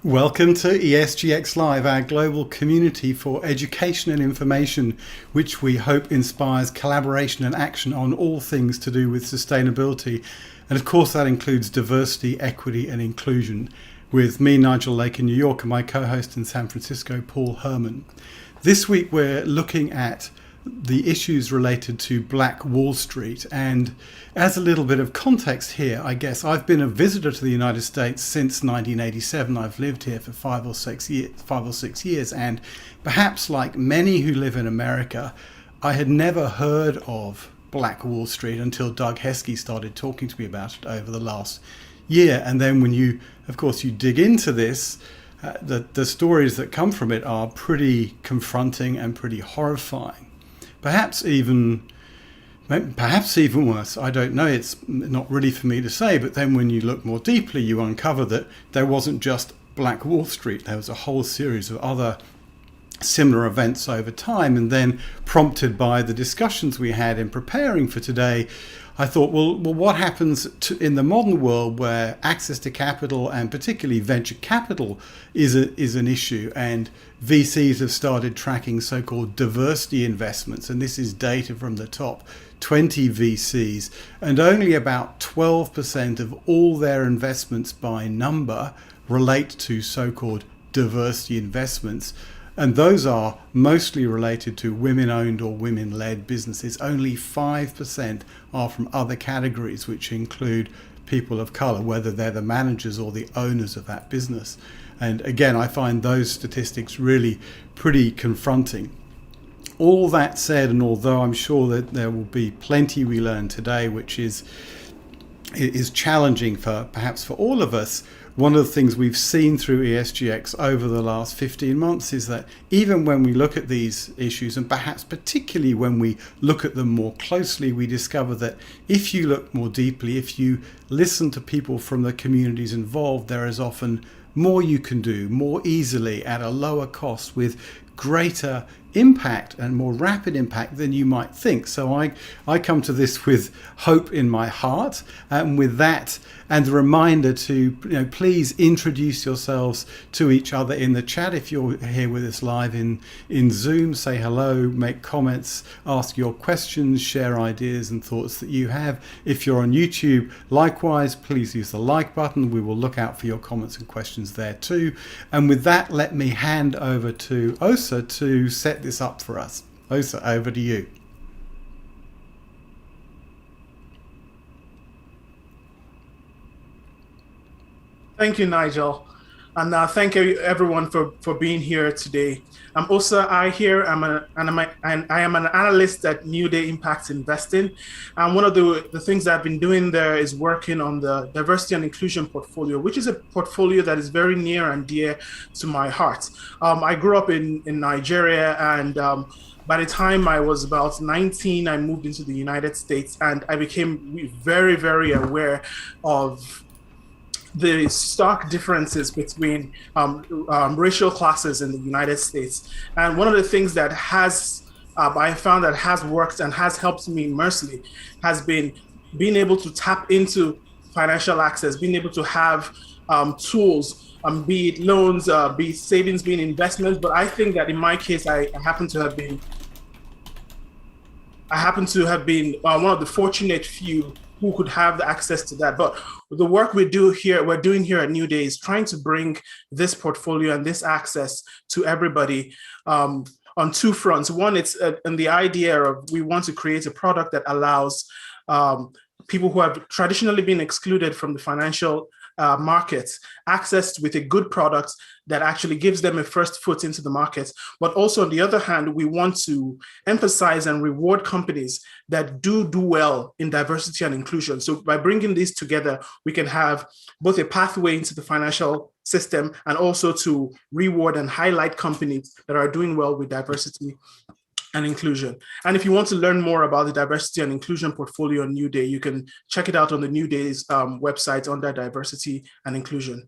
Welcome to ESGX Live, our global community for education and information, which we hope inspires collaboration and action on all things to do with sustainability. And of course, that includes diversity, equity, and inclusion, with me, Nigel Lake, in New York, and my co-host in San Francisco, Paul Herman. This week, we're looking at the issues related to Black Wall Street. And as a little bit of context here, I guess I've been a visitor to the United States since 1987. I've lived here for 5 or 6 years. And perhaps like many who live in America, I had never heard of Black Wall Street until Doug Heskey started talking to me about it over the last year. And then when you dig into this, the stories that come from it are pretty confronting and pretty horrifying. Perhaps even worse. I don't know. It's not really for me to say. But then when you look more deeply, you uncover that there wasn't just Black Wall Street. There was a whole series of other similar events over time. And then, prompted by the discussions we had in preparing for today, I thought, well, what happens in the modern world where access to capital, and particularly venture capital, is an issue, and VCs have started tracking so-called diversity investments, and this is data from the top 20 VCs, and only about 12% of all their investments by number relate to so-called diversity investments. And those are mostly related to women-owned or women-led businesses. Only 5% are from other categories, which include people of color, whether they're the managers or the owners of that business. And again, I find those statistics really pretty confronting. All that said, and although I'm sure that there will be plenty we learn today, which is challenging perhaps for all of us, one of the things we've seen through ESGX over the last 15 months is that even when we look at these issues, and perhaps particularly when we look at them more closely, we discover that if you look more deeply, if you listen to people from the communities involved, there is often more you can do more easily at a lower cost with greater impact and more rapid impact than you might think. So I come to this with hope in my heart, and with that and the reminder to please introduce yourselves to each other in the chat. If you're here with us live in Zoom, say hello, make comments, ask your questions, share ideas and thoughts that you have. If you're on YouTube, likewise, please use the like button. We will look out for your comments and questions there too. And with that, let me hand over to Osa to set this up for us. Osa, over to you. Thank you, Nigel. And thank you everyone for being here today. I'm Osa I here. I am an analyst at New Day Impact Investing. And one of the things I've been doing there is working on the diversity and inclusion portfolio, which is a portfolio that is very near and dear to my heart. I grew up in Nigeria, and by the time I was about 19, I moved into the United States, and I became very, very aware of the stark differences between racial classes in the United States. And one of the things that I found that has worked and has helped me immensely has been being able to tap into financial access, being able to have tools, be it loans, be it savings, be it investments. But I think that in my case, I happen to have been one of the fortunate few who could have the access to that. But the work we're doing here at New Day is trying to bring this portfolio and this access to everybody on two fronts. One, it's in the idea of we want to create a product that allows people who have traditionally been excluded from the financial markets access with a good product that actually gives them a first foot into the market. But also, on the other hand, we want to emphasize and reward companies that do well in diversity and inclusion. So by bringing these together, we can have both a pathway into the financial system and also to reward and highlight companies that are doing well with diversity and inclusion. And if you want to learn more about the diversity and inclusion portfolio on New Day, you can check it out on the New Day's website under diversity and inclusion.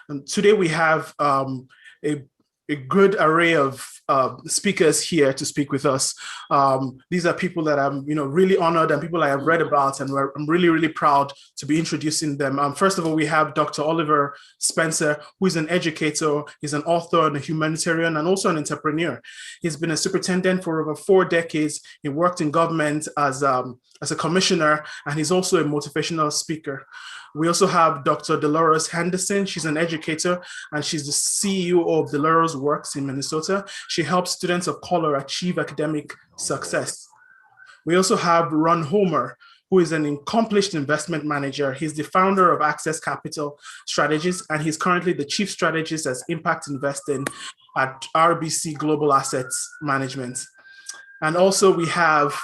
And today we have a a good array of speakers here to speak with us. These are people that I'm, really honored, and people I have read about, and I'm really, really proud to be introducing them. First of all, we have Dr. Oliver Spencer, who is an educator, he's an author and a humanitarian, and also an entrepreneur. He's been a superintendent for over 4 decades. He worked in government as a commissioner, and he's also a motivational speaker. We also have Dr. Dolores Henderson. She's an educator, and she's the CEO of Dolores Works in Minnesota. She helps students of color achieve academic success. We also have Ron Homer, who is an accomplished investment manager. He's the founder of Access Capital Strategies, and he's currently the chief strategist at Impact Investing at RBC Global Assets Management. And also we have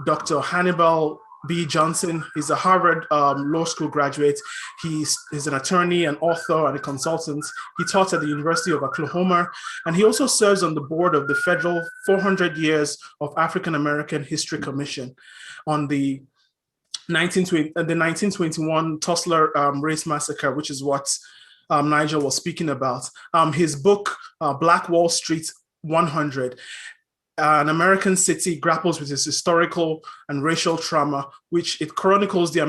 Dr. Hannibal Johnson. He's a Harvard Law School graduate. He's an attorney, an author, and a consultant. He taught at the University of Oklahoma, and he also serves on the board of the Federal 400 Years of African American History Commission on the 1921 Tulsa race massacre, which is what Nigel was speaking about. His book, Black Wall Street 100, an American city grapples with its historical and racial trauma, which it chronicles the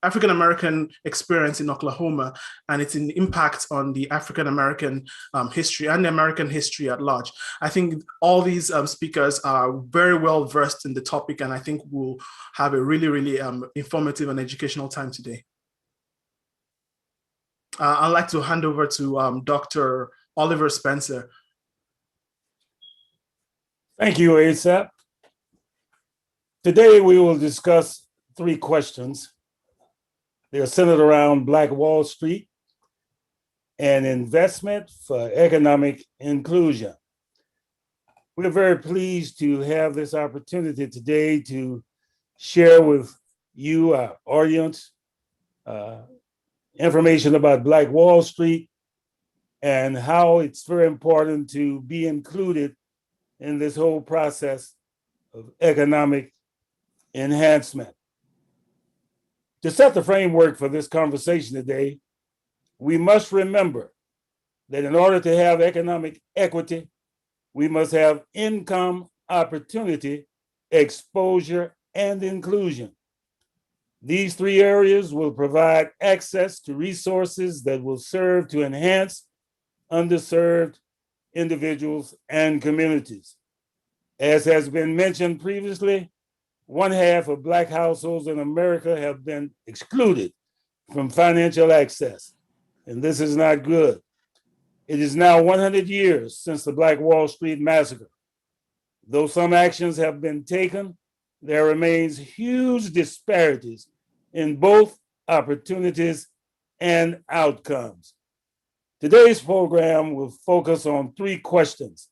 African-American experience in Oklahoma and its impact on the African-American history and the American history at large. I think all these speakers are very well versed in the topic, and I think we'll have a really, really informative and educational time today. I'd like to hand over to Dr. Oliver Spencer. Thank you, ASAP. Today we will discuss 3 questions. They are centered around Black Wall Street and investment for economic inclusion. We're very pleased to have this opportunity today to share with you, our audience, information about Black Wall Street and how it's very important to be included in this whole process of economic enhancement. To set the framework for this conversation today, we must remember that in order to have economic equity, we must have income, opportunity, exposure, and inclusion. These 3 areas will provide access to resources that will serve to enhance underserved individuals and communities. As has been mentioned previously, 1/2 of Black households in America have been excluded from financial access, and this is not good. It is now 100 years since the Black Wall Street massacre. Though some actions have been taken, there remains huge disparities in both opportunities and outcomes. Today's program will focus on 3 questions.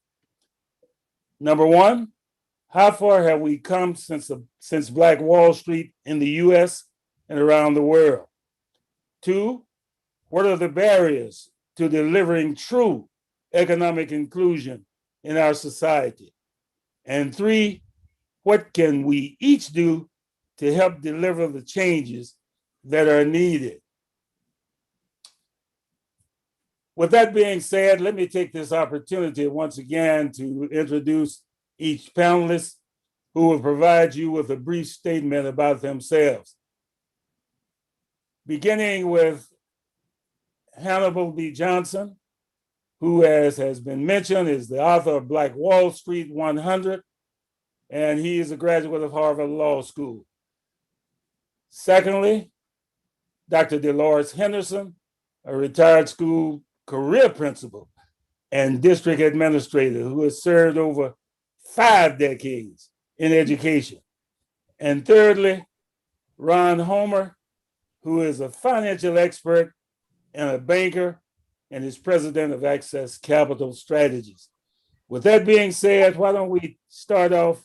Number 1, how far have we come since Black Wall Street in the US and around the world? 2, what are the barriers to delivering true economic inclusion in our society? And 3, what can we each do to help deliver the changes that are needed? With that being said, let me take this opportunity once again to introduce each panelist, who will provide you with a brief statement about themselves. Beginning with Hannibal Johnson, who, as has been mentioned, is the author of Black Wall Street 100, and he is a graduate of Harvard Law School. Secondly, Dr. Dolores Henderson, a retired school career principal and district administrator who has served over 5 decades in education. And thirdly, Ron Homer, who is a financial expert and a banker and is president of Access Capital Strategies. With that being said, why don't we start off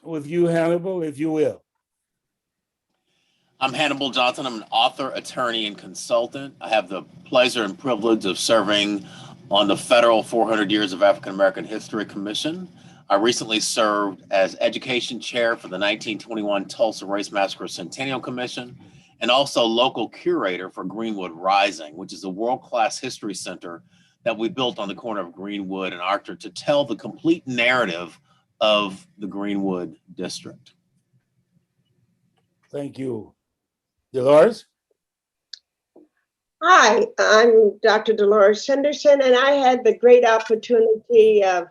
with you, Hannibal, if you will. I'm Hannibal Johnson. I'm an author, attorney, and consultant. I have the pleasure and privilege of serving on the Federal 400 Years of African American History Commission. I recently served as education chair for the 1921 Tulsa Race Massacre Centennial Commission, and also local curator for Greenwood Rising, which is a world-class history center that we built on the corner of Greenwood and Archer to tell the complete narrative of the Greenwood district. Thank you. Dolores? Hi, I'm Dr. Dolores Henderson, and I had the great opportunity of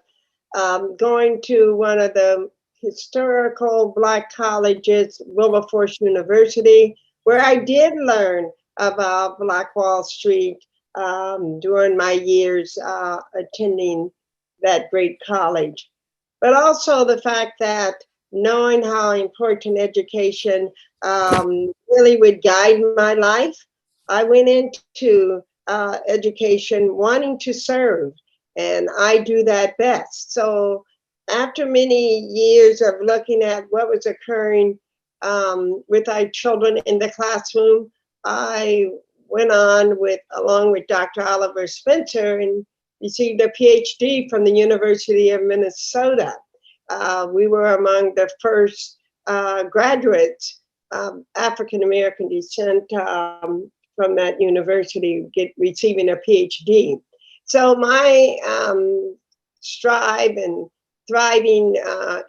going to one of the historical Black colleges, Wilberforce University, where I did learn about Black Wall Street during my years attending that great college. But also the fact that knowing how important education really would guide my life, I went into education wanting to serve, and I do that best. So after many years of looking at what was occurring with our children in the classroom, I went on along with Dr. Oliver Spencer, and received a PhD from the University of Minnesota. We were among the first graduates, African-American descent, from that university receiving a PhD. So my strive and thriving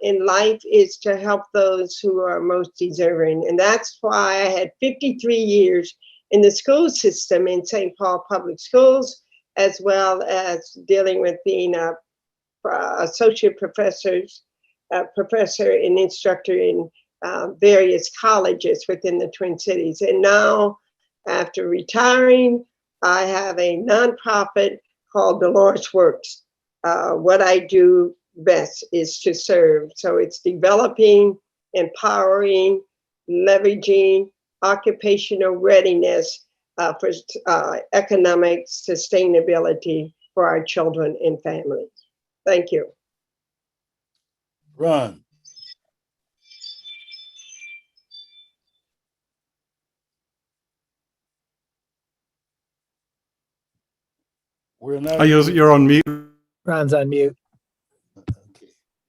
in life is to help those who are most deserving. And that's why I had 53 years in the school system in St. Paul Public Schools, as well as dealing with being a associate professor and instructor in various colleges within the Twin Cities. And now, after retiring, I have a nonprofit called Dolores Works. What I do best is to serve. So it's developing, empowering, leveraging occupational readiness for economic sustainability for our children and families. Thank you. Ron? We're not. Oh, you're on mute. Ron's on mute. Okay.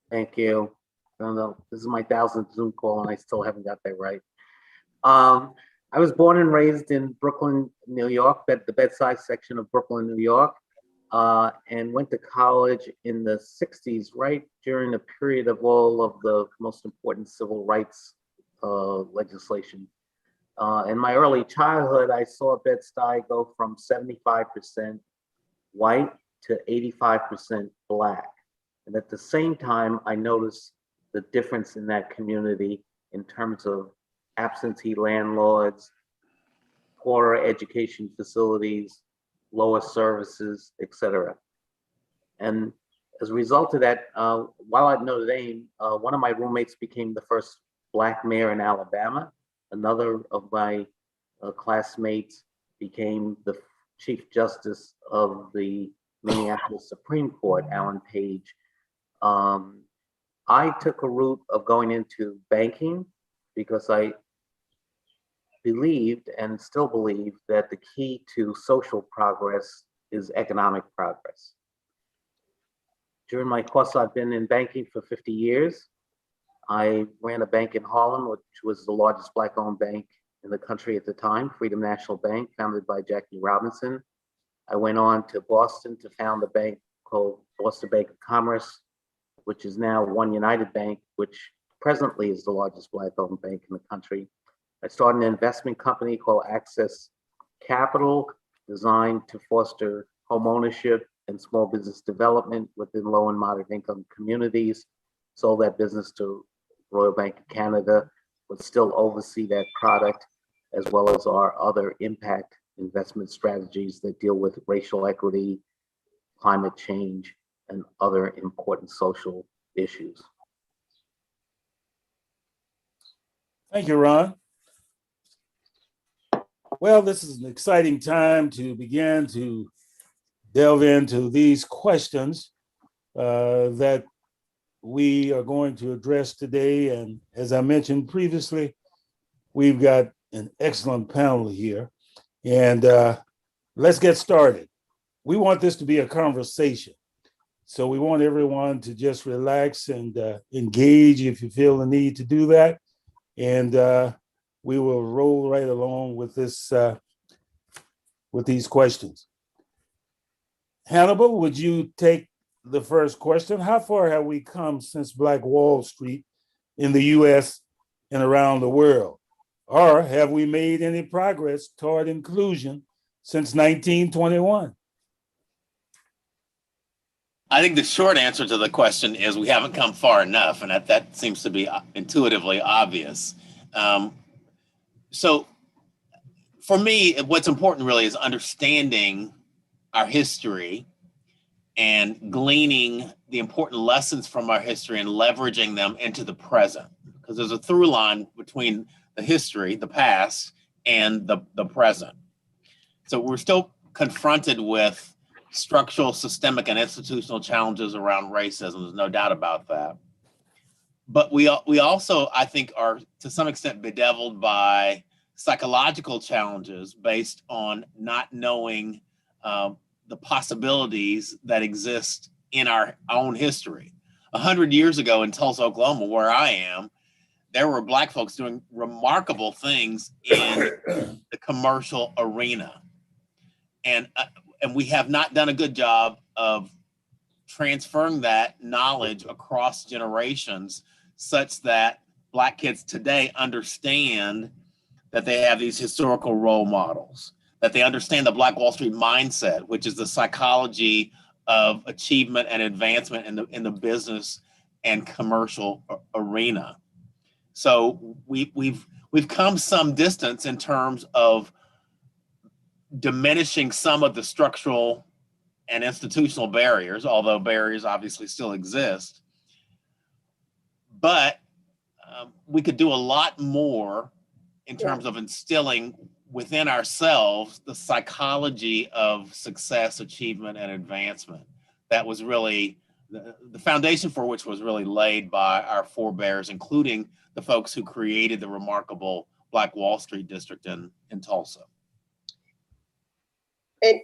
Thank you. I don't know. This is my 1000th Zoom call, and I still haven't got that right. I was born and raised in Brooklyn, New York, the bedside section of Brooklyn, New York, and went to college in the 60s, right during the period of all of the most important civil rights legislation. In my early childhood, I saw Bed-Stuy go from 75% white to 85% Black. And at the same time, I noticed the difference in that community in terms of absentee landlords, poorer education facilities, lower services, etc. And as a result of that, while at Notre Dame, one of my roommates became the first Black mayor in Alabama. Another of my classmates became the Chief Justice of the Minneapolis Supreme Court, Alan Page. I took a route of going into banking because I believed and still believe that the key to social progress is economic progress. During my course, I've been in banking for 50 years. I ran a bank in Harlem, which was the largest Black-owned bank in the country at the time, Freedom National Bank, founded by Jackie Robinson. I went on to Boston to found a bank called Boston Bank of Commerce, which is now One United Bank, which presently is the largest Black-owned bank in the country. I started an investment company called Access Capital, designed to foster home ownership and small business development within low and moderate income communities. Sold that business to Royal Bank of Canada, would still oversee that product, as well as our other impact investment strategies that deal with racial equity, climate change, and other important social issues. Thank you, Ron. Well, this is an exciting time to begin to delve into these questions that we are going to address today. And as I mentioned previously, we've got an excellent panel here. And let's get started. We want this to be a conversation. So we want everyone to just relax and engage if you feel the need to do that. And we will roll right along with this, with these questions. Hannibal, would you take the first question? How far have we come since Black Wall Street in the US and around the world? Or have we made any progress toward inclusion since 1921? I think the short answer to the question is we haven't come far enough, and that seems to be intuitively obvious. So for me, what's important really is understanding our history and gleaning the important lessons from our history and leveraging them into the present. Because there's a through line between the history, the past, and the present. So we're still confronted with structural, systemic, and institutional challenges around racism. There's no doubt about that. But we also, I think, are to some extent bedeviled by psychological challenges based on not knowing the possibilities that exist in our own history. 100 years ago in Tulsa, Oklahoma, where I am, there were Black folks doing remarkable things in the commercial arena. And we have not done a good job of transferring that knowledge across generations such that Black kids today understand that they have these historical role models, that they understand the Black Wall Street mindset, which is the psychology of achievement and advancement in the business and commercial arena. So we've come some distance in terms of diminishing some of the structural and institutional barriers, although barriers obviously still exist. But we could do a lot more in terms of instilling within ourselves the psychology of success, achievement, and advancement. That was really the foundation for which was really laid by our forebears, including the folks who created the remarkable Black Wall Street district in Tulsa. And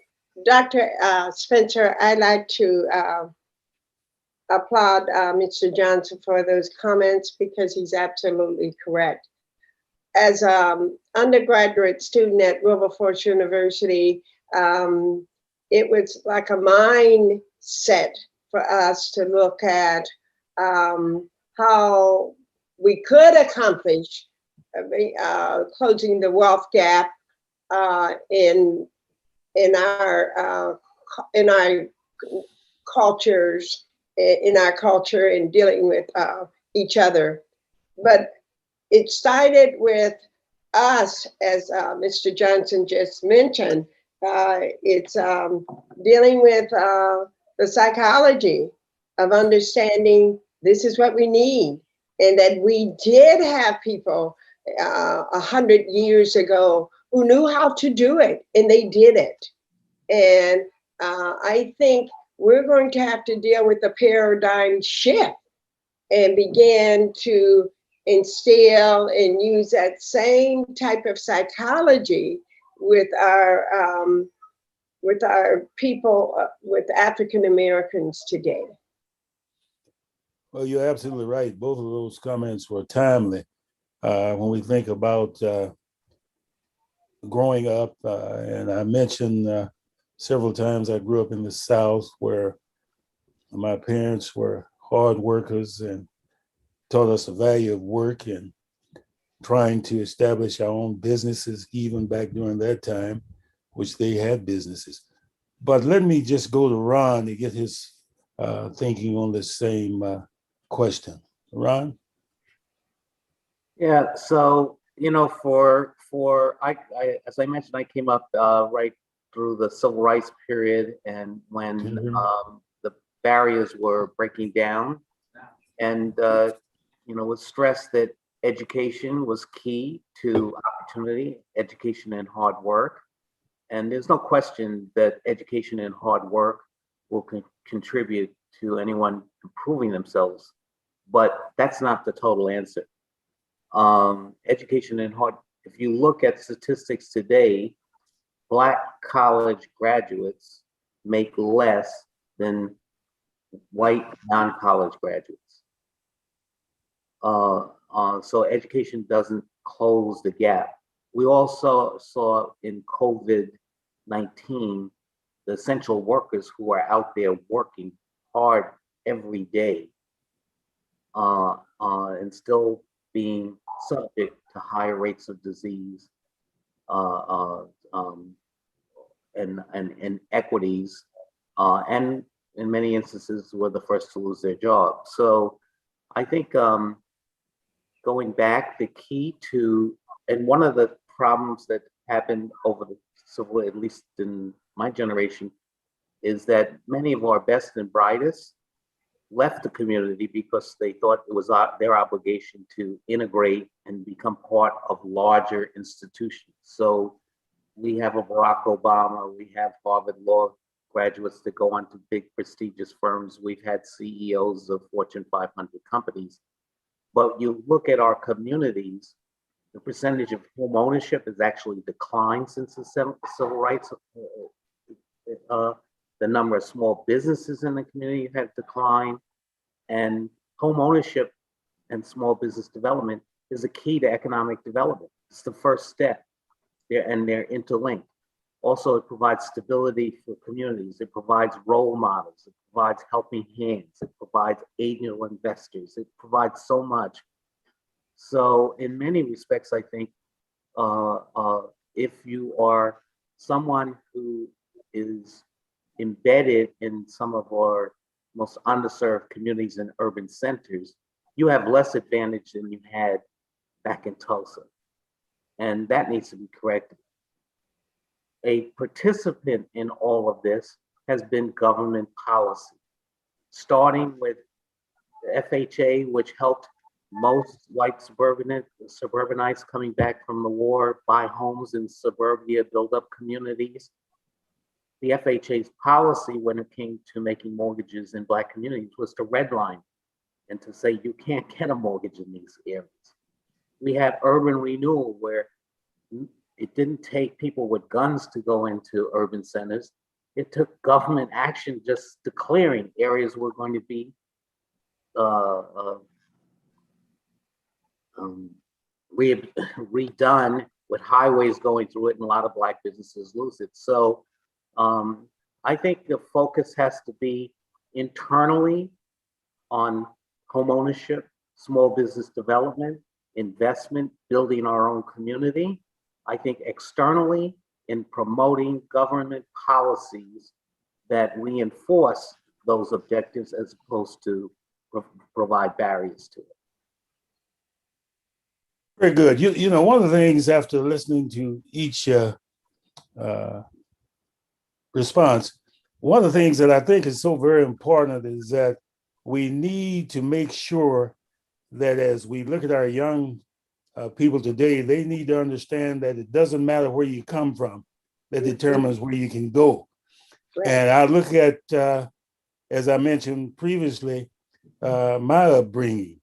Dr. Spencer, I'd like to applaud Mr. Johnson for those comments because he's absolutely correct. As an undergraduate student at Wilberforce University, it was like a mindset for us to look at how we could accomplish closing the wealth gap in our cultures, in our culture, and dealing with each other. But it started with us, as Mr. Johnson just mentioned. It's dealing with the psychology of understanding this is what we need, and that we did have people 100 years ago who knew how to do it, and they did it. And I think we're going to have to deal with the paradigm shift and begin to instill and use that same type of psychology with our people, with African Americans today. Well, you're absolutely right. Both of those comments were timely. When we think about growing up, and I mentioned several times I grew up in the South, where my parents were hard workers and taught us the value of work and trying to establish our own businesses, even back during that time, which they had businesses. But let me just go to Ron to get his thinking on the same question. Ron? Yeah, so, I as I mentioned, I came up right through the civil rights period, and when the barriers were breaking down, and was stressed that education was key to opportunity, education and hard work. And there's no question that education and hard work will contribute to anyone improving themselves, but that's not the total answer. Education and hard, if you look at statistics today, Black college graduates make less than white non-college graduates. So education doesn't close the gap. We also saw in COVID-19 the essential workers who are out there working hard every day, and still being subject to higher rates of disease, and inequities, and in many instances were the first to lose their job. So I think going back, the key to, and one of the problems that happened over the civil, at least in my generation, is that many of our best and brightest left the community because they thought it was their obligation to integrate and become part of larger institutions. So we have a Barack Obama, we have Harvard Law graduates that go on to big prestigious firms. We've had CEOs of Fortune 500 companies. But you look at our communities, the percentage of home ownership has actually declined since the civil rights. The number of small businesses in the community have declined, and home ownership and small business development is a key to economic development. It's the first step, and they're interlinked. Also, it provides stability for communities. It provides role models. It provides helping hands. It provides angel investors. It provides so much. So in many respects, I think if you are someone who is embedded in some of our most underserved communities and urban centers, you have less advantage than you had back in Tulsa. And that needs to be corrected. A participant in all of this has been government policy, starting with the FHA, which helped most white suburbanites coming back from the war buy homes in suburbia, build up communities. The FHA's policy when it came to making mortgages in Black communities was to redline and to say you can't get a mortgage in these areas. We had urban renewal where it didn't take people with guns to go into urban centers. It took government action just declaring areas were going to be redone with highways going through it, and a lot of Black businesses lose it. So I think the focus has to be internally on home ownership, small business development, investment, building our own community. I think externally in promoting government policies that reinforce those objectives as opposed to provide barriers to it. Very good. You know, one of the things after listening to each response, one of the things that I think is so very important is that we need to make sure that as we look at our young people today, they need to understand that it doesn't matter where you come from, that determines where you can go. Right. And I look at, as I mentioned previously, my upbringing.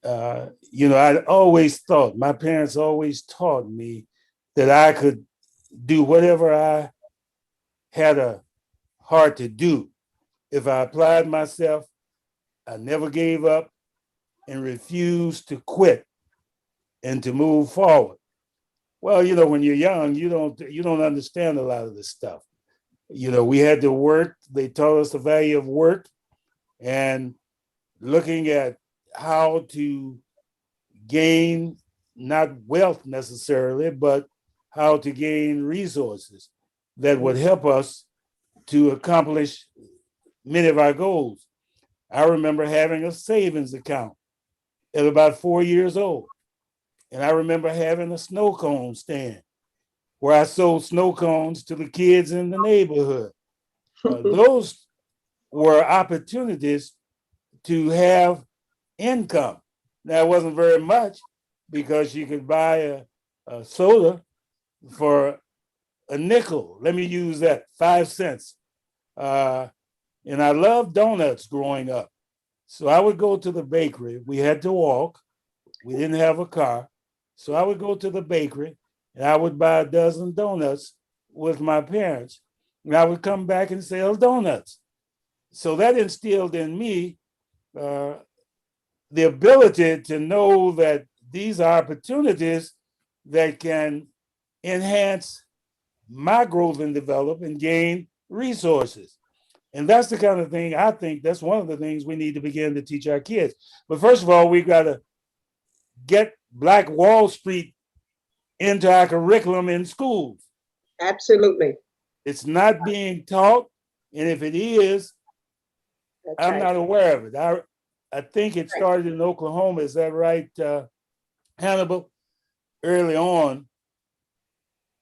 You know, I always thought, my parents always taught me that I could do whatever I had a heart to do. If I applied myself, I never gave up and refused to quit and to move forward. Well, you know, when you're young, you don't understand a lot of this stuff. You know, we had to work. They taught us the value of work and looking at how to gain not wealth necessarily, but how to gain resources that would help us to accomplish many of our goals. I remember having a savings account at about 4 years old. And I remember having a snow cone stand where I sold snow cones to the kids in the neighborhood. Those were opportunities to have income. Now, it wasn't very much because you could buy a soda for a nickel. Let me use that, 5 cents. And I loved donuts growing up. So I would go to the bakery. We had to walk. We didn't have a car. So I would go to the bakery and I would buy a dozen donuts with my parents. And I would come back and sell donuts. So that instilled in me the ability to know that these are opportunities that can enhance my growth and develop and gain resources. And that's the kind of thing, I think that's one of the things we need to begin to teach our kids. But first of all, we've got to get Black Wall Street into our curriculum in schools. Absolutely. It's not being taught, and if it is, That's I'm right. not aware of it. I think it started in Oklahoma. Is that right, Hannibal? Early on.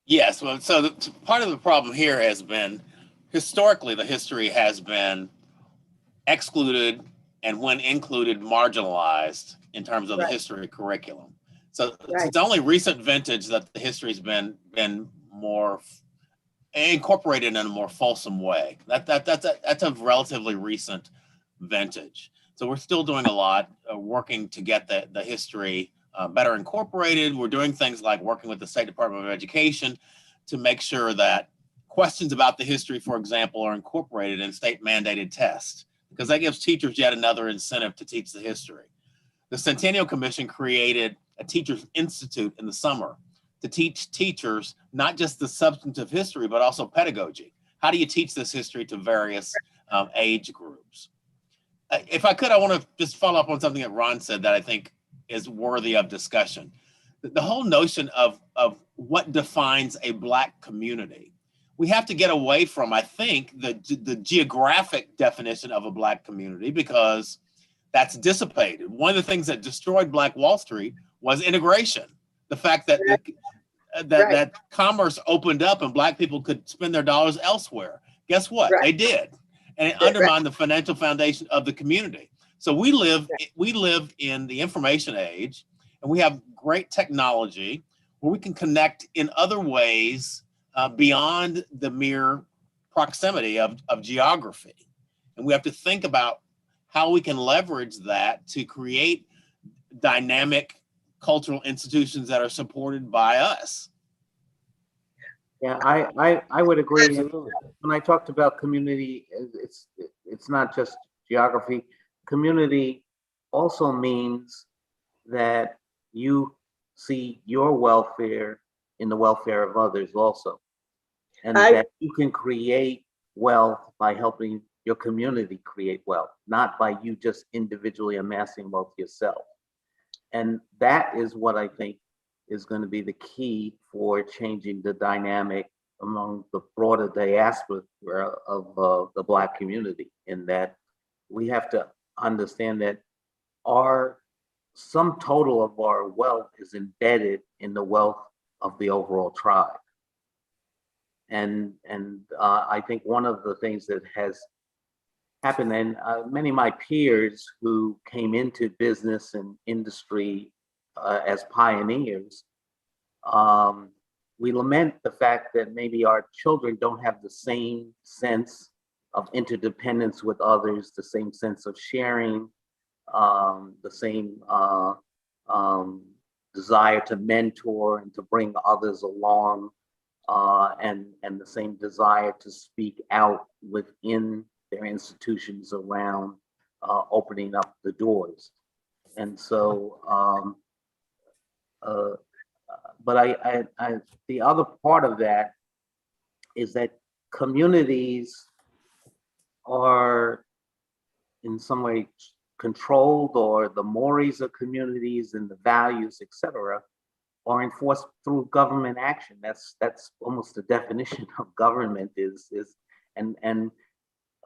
Yes. Well, so part of the problem here has been historically the history has been excluded and when included marginalized in terms of the history curriculum. So it's only recent vintage that the history's been more incorporated in a more fulsome way. That's a relatively recent vintage. So we're still doing a lot, working to get the history better incorporated. We're doing things like working with the State Department of Education to make sure that questions about the history, for example, are incorporated in state mandated tests, because that gives teachers yet another incentive to teach the history. The Centennial Commission created a Teachers Institute in the summer to teach teachers not just the substantive history, but also pedagogy. How do you teach this history to various age groups? If I could, I want to just follow up on something that Ron said that I think is worthy of discussion. The whole notion of what defines a Black community. We have to get away from, I think, the geographic definition of a Black community, because that's dissipated. One of the things that destroyed Black Wall Street was integration. The fact that that commerce opened up and Black people could spend their dollars elsewhere. Guess what? They did. And it undermined the financial foundation of the community. So we live in the information age, and we have great technology where we can connect in other ways beyond the mere proximity of geography. And we have to think about how we can leverage that to create dynamic cultural institutions that are supported by us. Yeah, I would agree. When I talked about community, it's not just geography. Community also means that you see your welfare in the welfare of others also. And that you can create wealth by helping your community create wealth, not by you just individually amassing wealth yourself. And that is what I think is going to be the key for changing the dynamic among the broader diaspora of the Black community, in that we have to understand that our sum total of our wealth is embedded in the wealth of the overall tribe. And I think one of the things that has happened, and many of my peers who came into business and industry as pioneers, we lament the fact that maybe our children don't have the same sense of interdependence with others, the same sense of sharing, the same desire to mentor and to bring others along, and the same desire to speak out within their institutions around opening up the doors. And so, but I the other part of that is that communities are in some way controlled, or the mores of communities and the values, et cetera, are enforced through government action. That's almost the definition of government is and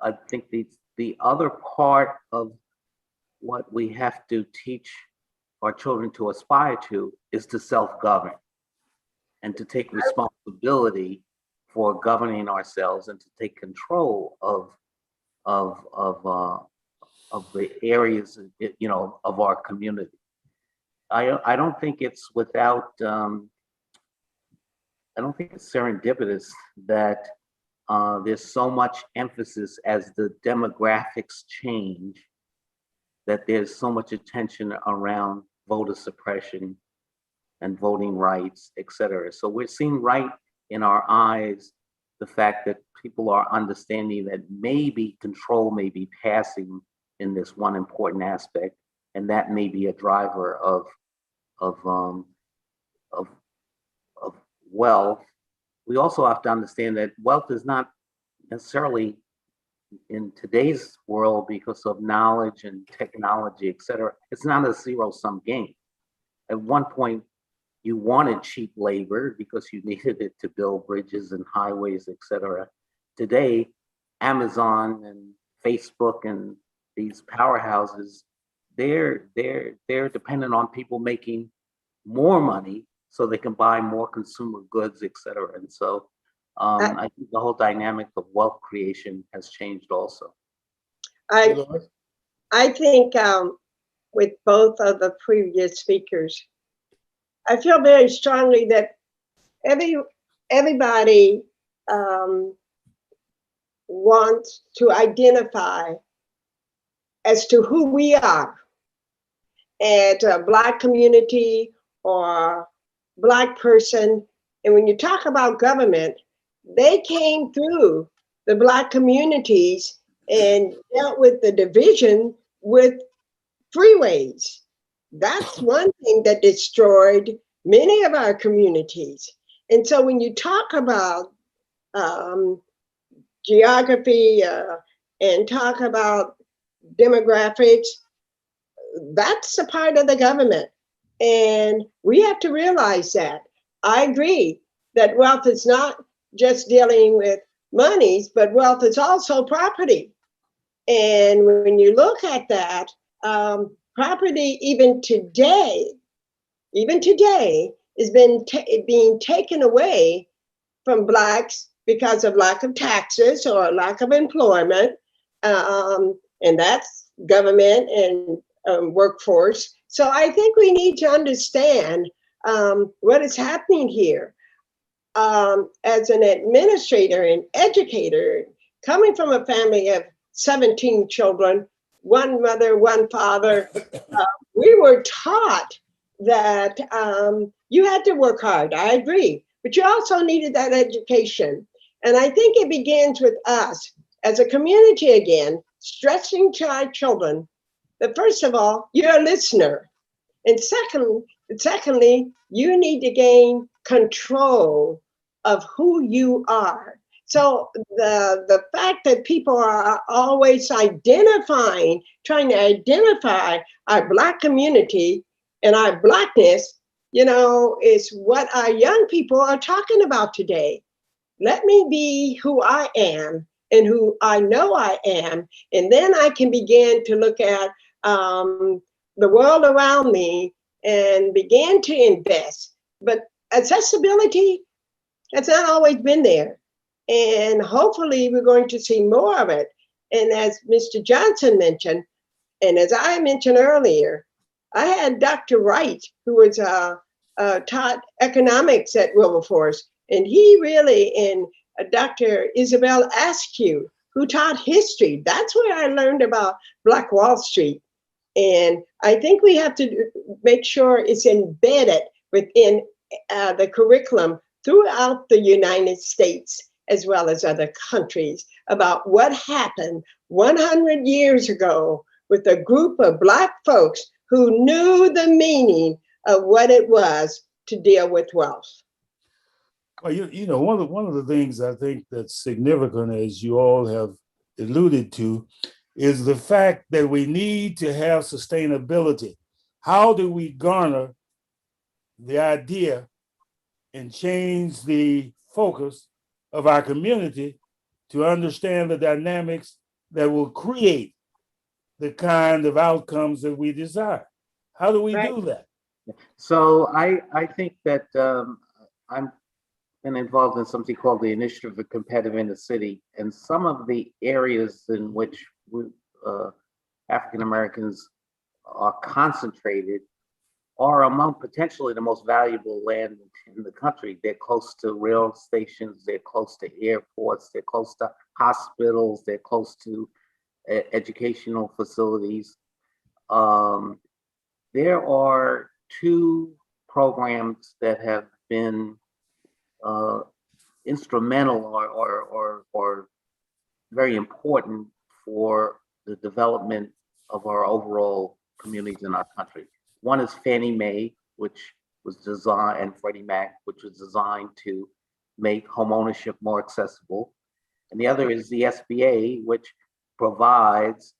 I think the other part of what we have to teach our children to aspire to is to self-govern and to take responsibility for governing ourselves and to take control of the areas, you know, of our community. I don't think it's without I don't think it's serendipitous that there's so much emphasis as the demographics change, that there's so much attention around voter suppression and voting rights, et cetera. So we're seeing right in our eyes the fact that people are understanding that maybe control may be passing in this one important aspect, and that may be a driver of wealth. We also have to understand that wealth is not necessarily in today's world because of knowledge and technology, et cetera. It's not a zero-sum game. At one point, you wanted cheap labor because you needed it to build bridges and highways, et cetera. Today, Amazon and Facebook and these powerhouses, they're dependent on people making more money so they can buy more consumer goods, et cetera. And so I think the whole dynamic of wealth creation has changed also. I think with both of the previous speakers, I feel very strongly that everybody wants to identify as to who we are as a Black community or Black person. And when you talk about government, they came through the Black communities and dealt with the division with freeways. That's one thing that destroyed many of our communities. And so when you talk about geography and talk about demographics, that's a part of the government. And we have to realize that. I agree that wealth is not just dealing with monies, but wealth is also property. And when you look at that, property even today is being taken away from Blacks because of lack of taxes or lack of employment. And that's government and workforce. So I think we need to understand what is happening here. As an administrator and educator, coming from a family of 17 children, one mother, one father, we were taught that you had to work hard. I agree, but you also needed that education. And I think it begins with us as a community again, stressing to our children that first of all, you're a listener. And secondly, you need to gain control of who you are. So the fact that people are always trying to identify our Black community and our Blackness, is what our young people are talking about today. Let me be who I am and who I know I am, and then I can begin to look at the world around me and begin to invest. But accessibility has not always been there. And hopefully we're going to see more of it. And as Mr. Johnson mentioned, and as I mentioned earlier, I had Dr. Wright, who was taught economics at Wilberforce, and he really, and Dr. Isabel Askew, who taught history. That's where I learned about Black Wall Street. And I think we have to make sure it's embedded within the curriculum throughout the United States, as well as other countries, about what happened 100 years ago with a group of Black folks who knew the meaning of what it was to deal with wealth. Well, one of the things I think that's significant, as you all have alluded to, is the fact that we need to have sustainability. How do we garner the idea and change the focus of our community to understand the dynamics that will create the kind of outcomes that we desire? How do we do that? So I think that I'm been involved in something called the Initiative for Competitive in the City, and some of the areas in which African Americans are concentrated are among potentially the most valuable land in the country. They're close to rail stations, they're close to airports, they're close to hospitals, they're close to educational facilities. There are two programs that have been instrumental or very important for the development of our overall communities in our country. One is Fannie Mae, which was designed, and Freddie Mac, which was designed to make home ownership more accessible. And the other is the SBA, which provides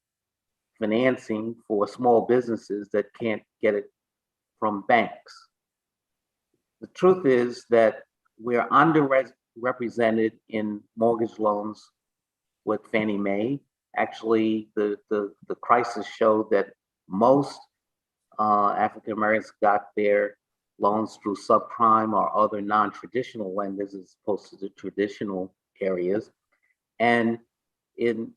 financing for small businesses that can't get it from banks. The truth is that we're underrepresented in mortgage loans with Fannie Mae. Actually, the crisis showed that most African Americans got their loans through subprime or other non-traditional lenders as opposed to the traditional areas. And in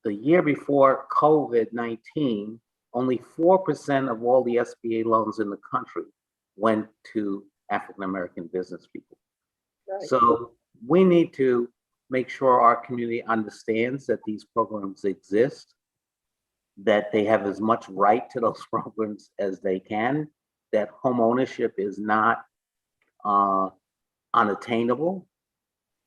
the year before COVID-19, only 4% of all the SBA loans in the country went to African American business people. Right. So we need to make sure our community understands that these programs exist, that they have as much right to those programs as they can, that home ownership is not unattainable,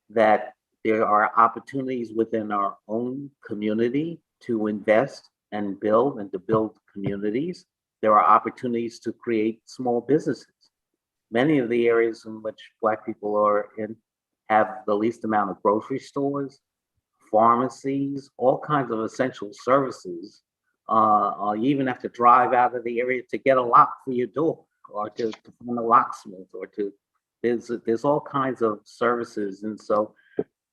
that there are opportunities within our own community to invest and to build communities. There are opportunities to create small businesses. Many of the areas in which Black people are in have the least amount of grocery stores, pharmacies, all kinds of essential services. You even have to drive out of the area to get a lock for your door, or to find a locksmith, or there's all kinds of services. And so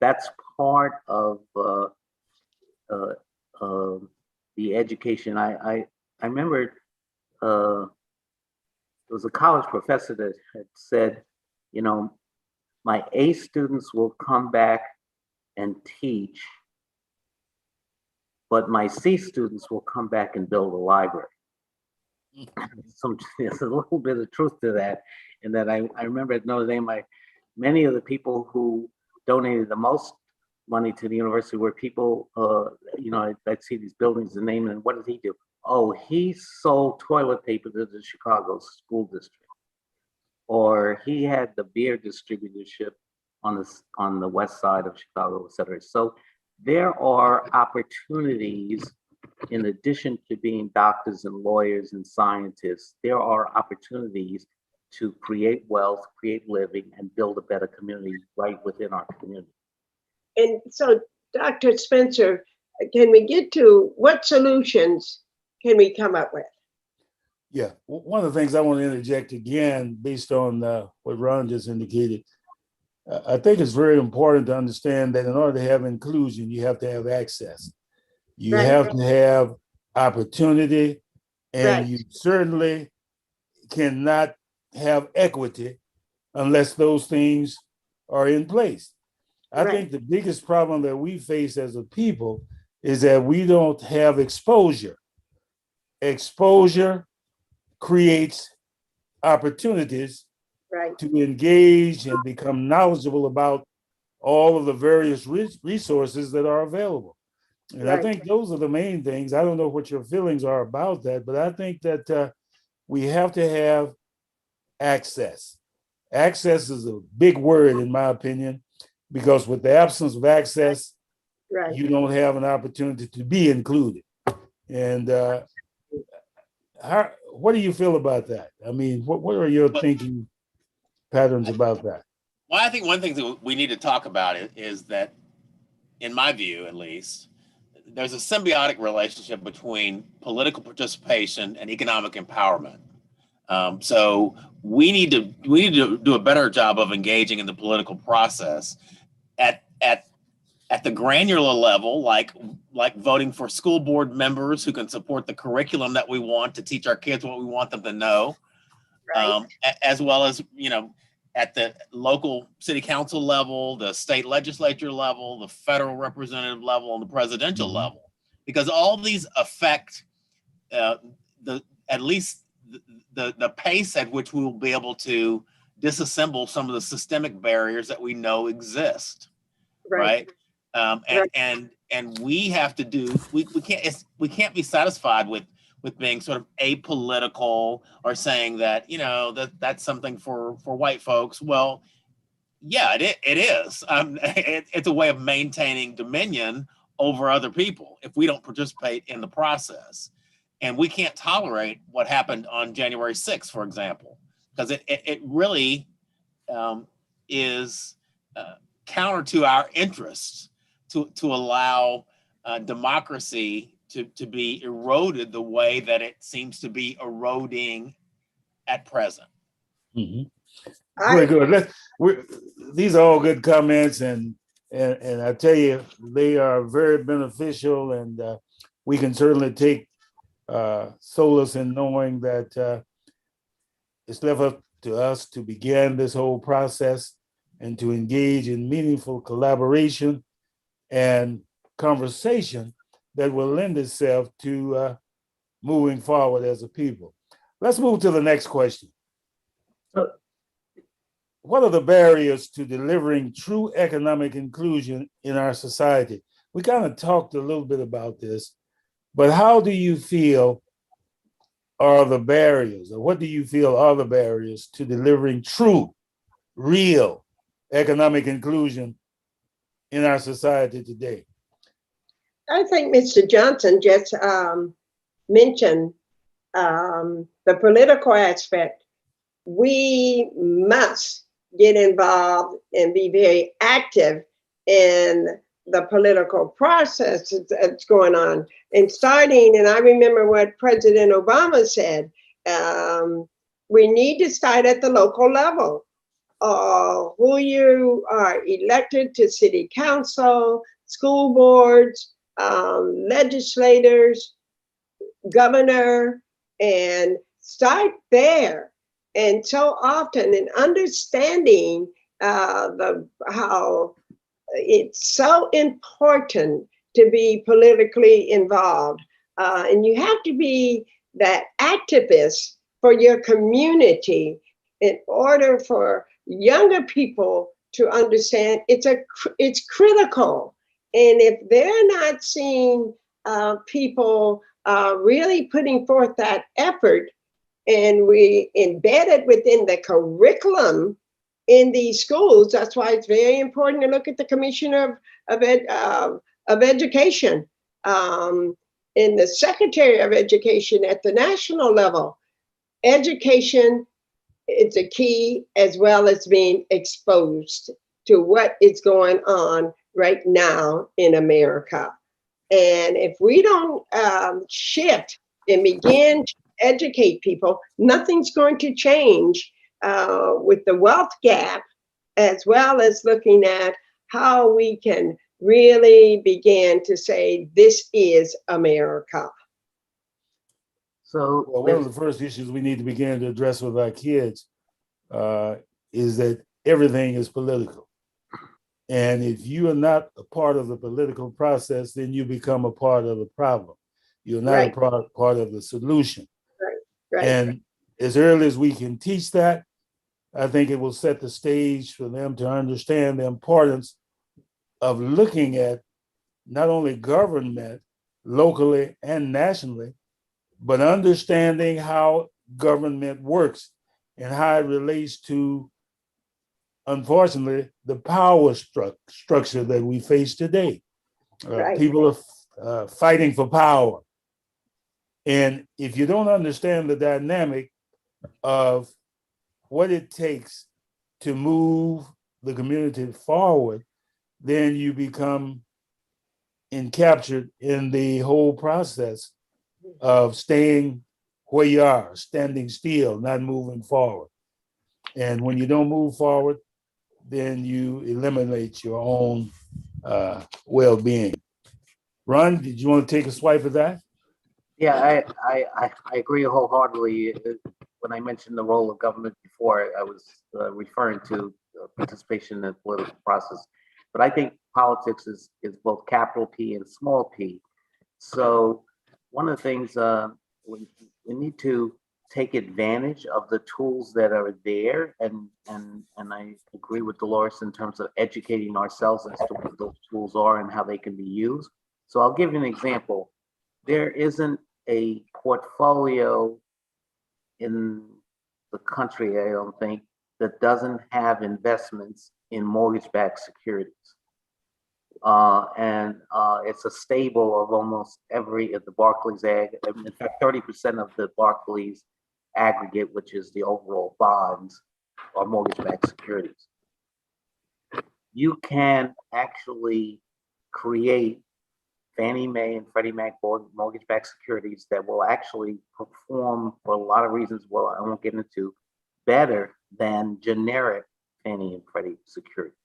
that's part of the education. I remember there was a college professor that had said, you know, my A students will come back and teach, but my C students will come back and build a library. There's a little bit of truth to that, in that I remember at Notre Dame, many of the people who donated the most money to the university were people, you know, I'd see these buildings, the name, and what did he do? Oh, he sold toilet paper to the Chicago school district. Or he had the beer distributorship on the west side of Chicago, et cetera. So there are opportunities, in addition to being doctors and lawyers and scientists, there are opportunities to create wealth, create living, and build a better community right within our community. And so, Dr. Spencer, can we get to what solutions can we come up with? Yeah, one of the things I want to interject again, based on what Ron just indicated, I think it's very important to understand that in order to have inclusion, you have to have access. You Right. have to have opportunity, and Right. you certainly cannot have equity unless those things are in place. I Right. think the biggest problem that we face as a people is that we don't have exposure. Exposure creates opportunities Right. to engage and become knowledgeable about all of the various resources that are available. And I Right. think those are the main things. I don't know what your feelings are about that, but I think that we have to have access. Access is a big word, in my opinion, because with the absence of access, Right. you don't have an opportunity to be included. And what do you feel about that? I mean, what are your thinking patterns about that? Well, I think one thing that we need to talk about is that, in my view at least, there's a symbiotic relationship between political participation and economic empowerment. So we need to do a better job of engaging in the political process at the granular level, like voting for school board members who can support the curriculum that we want to teach our kids what we want them to know, Right. as well as, you know, at the local city council level, the state legislature level, the federal representative level, and the presidential level, because all these affect at least the pace at which we will be able to disassemble some of the systemic barriers that we know exist, right? And we have to do, we can't be satisfied with being sort of apolitical or saying that, you know, that's something for white folks. Well, yeah, it is. It's a way of maintaining dominion over other people if we don't participate in the process. And we can't tolerate what happened on January 6th, for example, because it really is counter to our interests to allow democracy to be eroded the way that it seems to be eroding at present. Mhm. Very good. These are all good comments, and I tell you, they are very beneficial, and we can certainly take solace in knowing that it's left up to us to begin this whole process and to engage in meaningful collaboration and conversation that will lend itself to moving forward as a people. Let's move to the next question. What are the barriers to delivering true economic inclusion in our society? We kind of talked a little bit about this, but how do you feel are the barriers, or what do you feel are the barriers to delivering true, real economic inclusion in our society today? I think Mr. Johnson just mentioned the political aspect. We must get involved and be very active in the political process that's going on. And I remember what President Obama said, we need to start at the local level. Who you are elected to city council, school boards, legislators, governor, and start there. And so often in understanding how it's so important to be politically involved. And you have to be that activist for your community in order for younger people to understand it's critical. And if they're not seeing people really putting forth that effort, and we embed it within the curriculum in these schools, that's why it's very important to look at the Commissioner of Education and the Secretary of Education at the national level. Education is a key, as well as being exposed to what is going on right now in America. And if we don't shift and begin to educate people, nothing's going to change with the wealth gap, as well as looking at how we can really begin to say, this is America. So Well, one of the first issues we need to begin to address with our kids is that everything is political. And if you are not a part of the political process, then you become a part of the problem. You're not Right. a part of the solution. Right. And as early as we can teach that, I think it will set the stage for them to understand the importance of looking at not only government locally and nationally, but understanding how government works and how it relates to, unfortunately, the power structure that we face today. Right. People are fighting for power. And if you don't understand the dynamic of what it takes to move the community forward, then you become encaptured in the whole process of staying where you are, standing still, not moving forward. And when you don't move forward, then you eliminate your own well-being. Ron, did you want to take a swipe at that? Yeah, I agree wholeheartedly. When I mentioned the role of government before, I was referring to participation in the political process. But I think politics is both capital P and small p. So one of the things we need to take advantage of the tools that are there, and I agree with Dolores in terms of educating ourselves as to what those tools are and how they can be used. So I'll give you an example. There isn't a portfolio in the country, I don't think, that doesn't have investments in mortgage-backed securities. And it's a stable of almost every at the Barclays in fact, 30% of the Barclays aggregate, which is the overall bonds, are mortgage-backed securities. You can actually create Fannie Mae and Freddie Mac mortgage-backed securities that will actually perform, for a lot of reasons, well, I won't get into, better than generic Fannie and Freddie securities.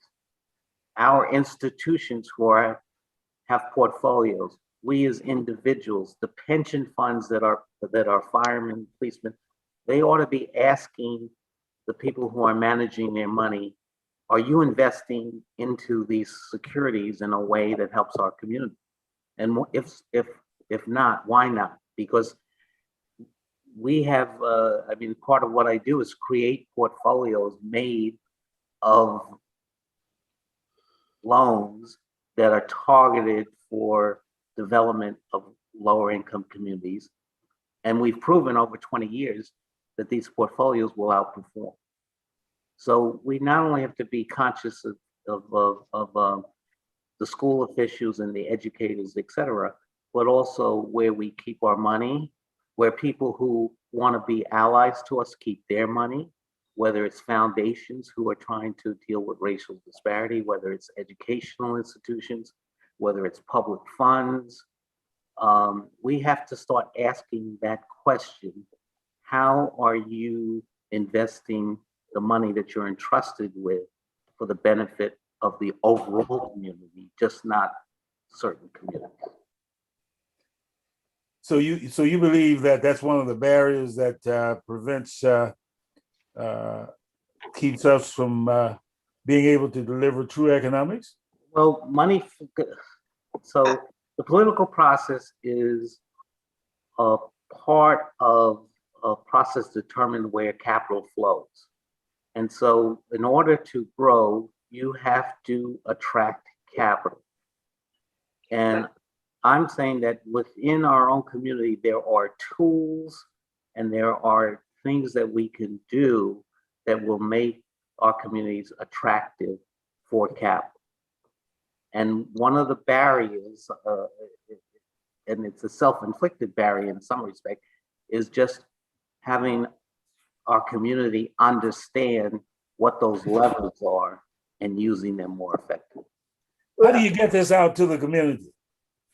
Our institutions who have portfolios, we as individuals, the pension funds that are firemen, policemen, they ought to be asking the people who are managing their money, are you investing into these securities in a way that helps our community? And if not, why not? Because we have, I mean, part of what I do is create portfolios made of loans that are targeted for development of lower income communities. And we've proven over 20 years that these portfolios will outperform. So we not only have to be conscious of the school officials and the educators, et cetera, but also where we keep our money, where people who want to be allies to us keep their money, whether it's foundations who are trying to deal with racial disparity, whether it's educational institutions, whether it's public funds. We have to start asking that question. How are you investing the money that you're entrusted with for the benefit of the overall community, just not certain communities? So you believe that that's one of the barriers that prevents, keeps us from being able to deliver true economics? Well, money, so the political process is a part of a process determined where capital flows. And so in order to grow, you have to attract capital. And I'm saying that within our own community, there are tools and there are things that we can do that will make our communities attractive for capital. And one of the barriers, and it's a self-inflicted barrier in some respect, is just having our community understand what those levels are and using them more effectively. How do you get this out to the community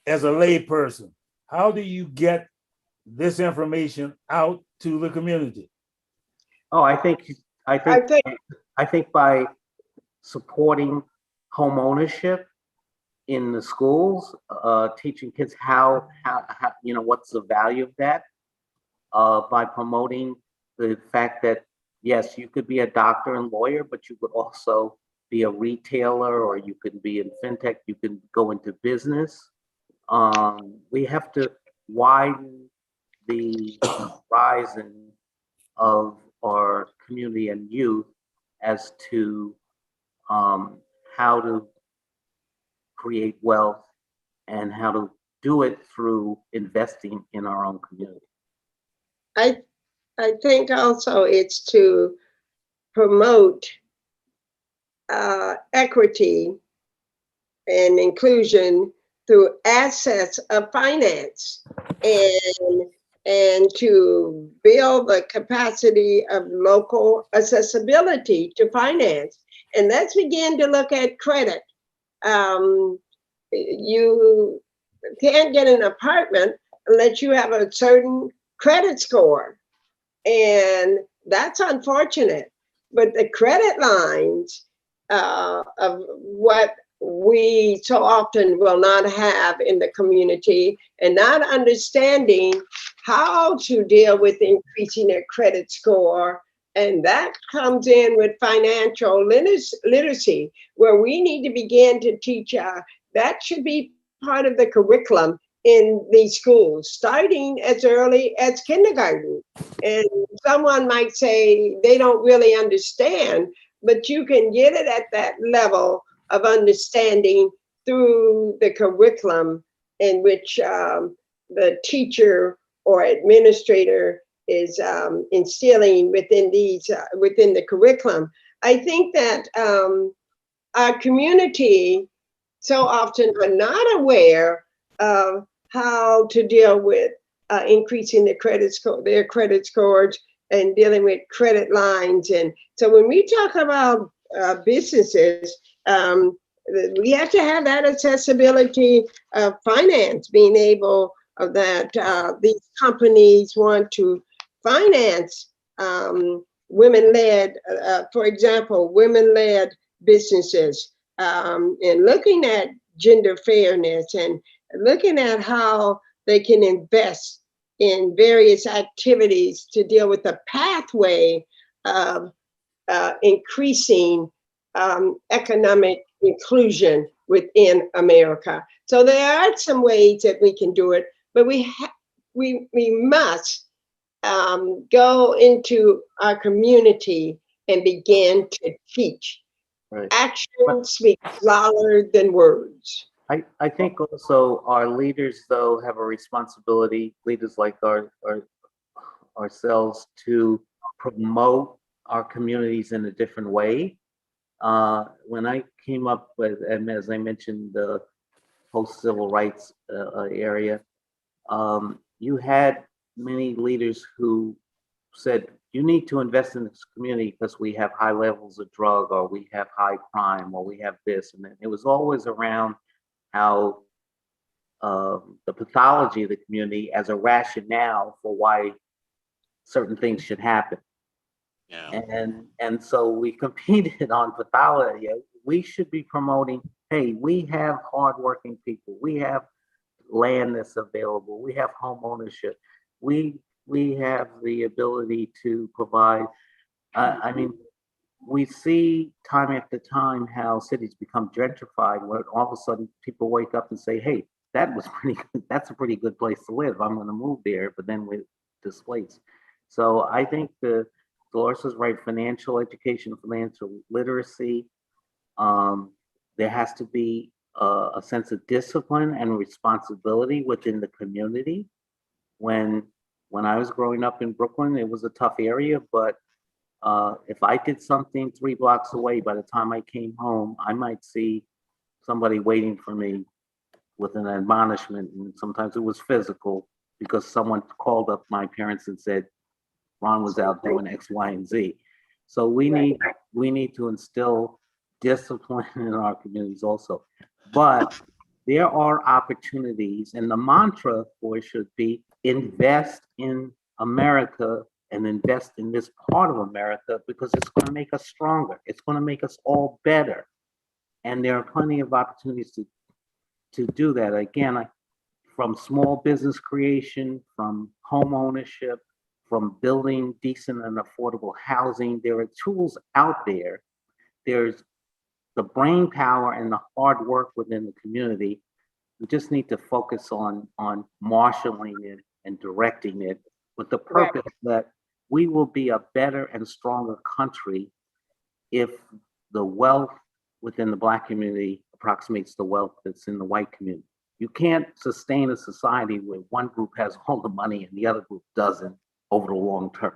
as a lay person? How do you get this information out to the community? Oh, I think by supporting home ownership in the schools, teaching kids how what's the value of that, by promoting the fact that yes, you could be a doctor and lawyer, but you could also be a retailer, or you could be in fintech, you can go into business. We have to widen the horizon of our community and youth as to how to create wealth and how to do it through investing in our own community. I think also it's to promote equity and inclusion through assets of finance, and to build the capacity of local accessibility to finance. And let's begin to look at credit. You can't get an apartment unless you have a certain credit score. And that's unfortunate. But the credit lines of what we so often will not have in the community, and not understanding how to deal with increasing their credit score. And that comes in with financial literacy, where we need to begin to teach, that should be part of the curriculum in these schools, starting as early as kindergarten. And someone might say they don't really understand, but you can get it at that level of understanding through the curriculum in which the teacher or administrator is instilling within within the curriculum. I think that our community so often are not aware of how to deal with increasing their credit scores and dealing with credit lines. And so when we talk about businesses, we have to have that accessibility of finance, being able that these companies want to finance women-led, for example, women-led businesses, and looking at gender fairness and looking at how they can invest in various activities to deal with the pathway of increasing economic inclusion within America. So there are some ways that we can do it, but we must go into our community and begin to teach. Right. Action speaks louder than words. I think also our leaders, though, have a responsibility, leaders like ourselves, to promote our communities in a different way. When I came up with, and as I mentioned, the post-civil rights area, you had many leaders who said, you need to invest in this community because we have high levels of drug, or we have high crime, or we have this. And it was always around how the pathology of the community as a rationale for why certain things should happen. Yeah. And so we competed on pathology. We should be promoting, hey, we have hardworking people. We have land that's available. We have home ownership. We have the ability to provide. I mean, we see time after time how cities become gentrified, where all of a sudden people wake up and say, hey, that was pretty good. That's a pretty good place to live. I'm going to move there, but then we're displaced. So I think Dolores is right, financial education, financial literacy. There has to be a sense of discipline and responsibility within the community. When I was growing up in Brooklyn, it was a tough area, but if I did something 3 blocks away, by the time I came home, I might see somebody waiting for me with an admonishment, and sometimes it was physical because someone called up my parents and said, Ron was out doing X, Y, and Z. So we need to instill discipline in our communities also. But there are opportunities, and the mantra for it should be invest in America and invest in this part of America, because it's going to make us stronger. It's going to make us all better. And there are plenty of opportunities to do that. Again, from small business creation, from home ownership, from building decent and affordable housing. There are tools out there. There's the brain power and the hard work within the community. We just need to focus on marshaling it and directing it with the purpose that we will be a better and stronger country if the wealth within the Black community approximates the wealth that's in the white community. You can't sustain a society where one group has all the money and the other group doesn't over the long term.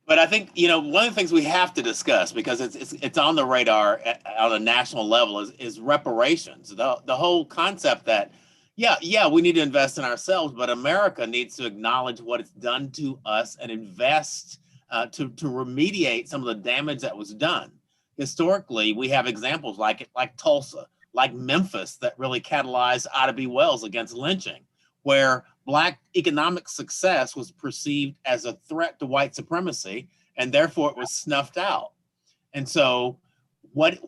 But I think, one of the things we have to discuss, because it's on the radar on a national level, is reparations. The whole concept that, we need to invest in ourselves, but America needs to acknowledge what it's done to us and invest to remediate some of the damage that was done. Historically, we have examples like Tulsa, like Memphis, that really catalyzed Ida B. Wells against lynching, where Black economic success was perceived as a threat to white supremacy, and therefore it was snuffed out. And so what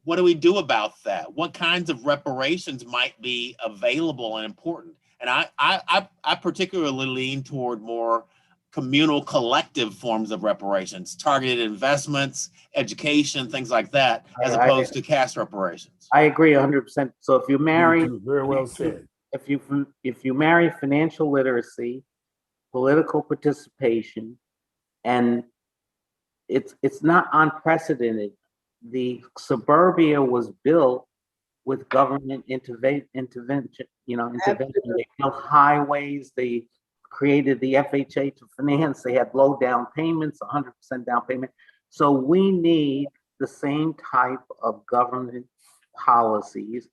do we do about that? What kinds of reparations might be available and important? And I particularly lean toward more communal collective forms of reparations, targeted investments, education, things like that, as opposed to cash reparations. I agree 100%. So if you marry, Very well said. if you marry financial literacy, political participation, and it's not unprecedented. The suburbia was built with government intervention. They built highways. They created the FHA to finance. They had low down payments, 100% down payment. So we need the same type of government policies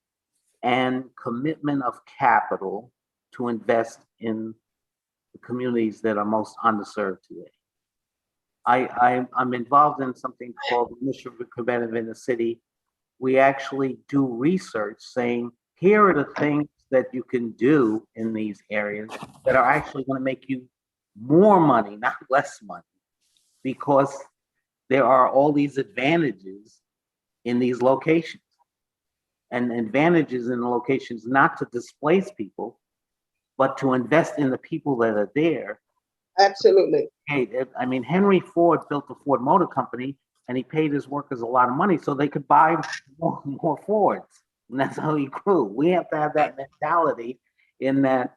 and commitment of capital to invest in the communities that are most underserved today. I'm involved in something called Initiative Preventive in the City, we actually do research saying, here are the things that you can do in these areas that are actually going to make you more money, not less money, because there are all these advantages in these locations, and advantages in the locations not to displace people, but to invest in the people that are there. Absolutely. Hey, I mean, Henry Ford built the Ford Motor Company, and he paid his workers a lot of money so they could buy more Fords, and that's how he grew. We have to have that mentality in that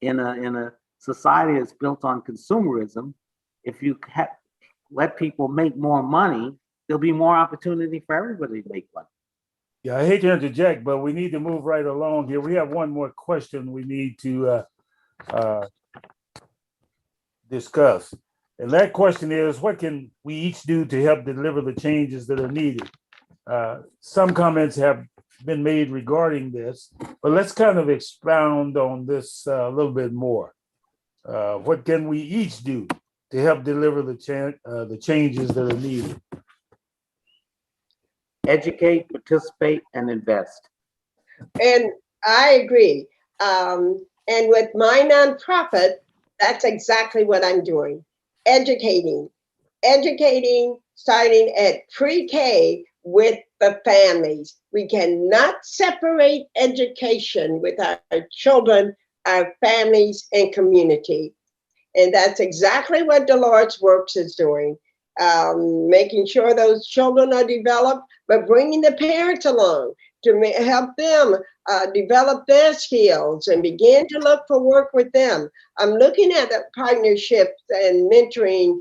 in a society that's built on consumerism. If you let people make more money, there'll be more opportunity for everybody to make money. Yeah, I hate to interject, but we need to move right along here. We have one more question we need to discuss. And that question is, what can we each do to help deliver the changes that are needed? Some comments have been made regarding this, but let's kind of expound on this a little bit more. What can we each do to help deliver the changes that are needed? Educate, participate, and invest. And I agree. And with my nonprofit, that's exactly what I'm doing. Educating, starting at pre-K with the families. We cannot separate education with our children, our families, and community. And that's exactly what Dolores Works is doing. Making sure those children are developed, but bringing the parents along to help them develop their skills and begin to look for work with them. I'm looking at a partnership and mentoring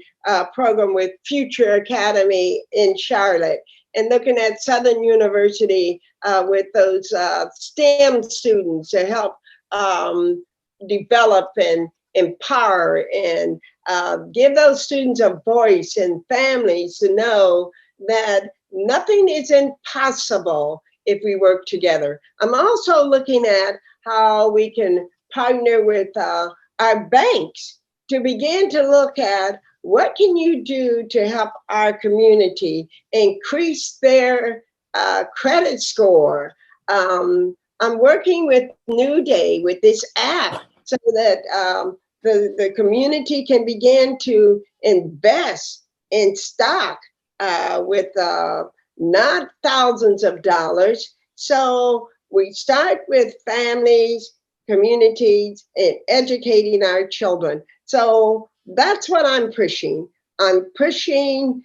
program with Future Academy in Charlotte, and looking at Southern University with those STEM students to help develop and empower and give those students a voice, and families to know that nothing is impossible if we work together. I'm also looking at how we can partner with our banks to begin to look at what can you do to help our community increase their credit score. I'm working with New Day with this app so that the community can begin to invest in stock with not thousands of dollars. So we start with families, communities, and educating our children. So that's what I'm pushing. I'm pushing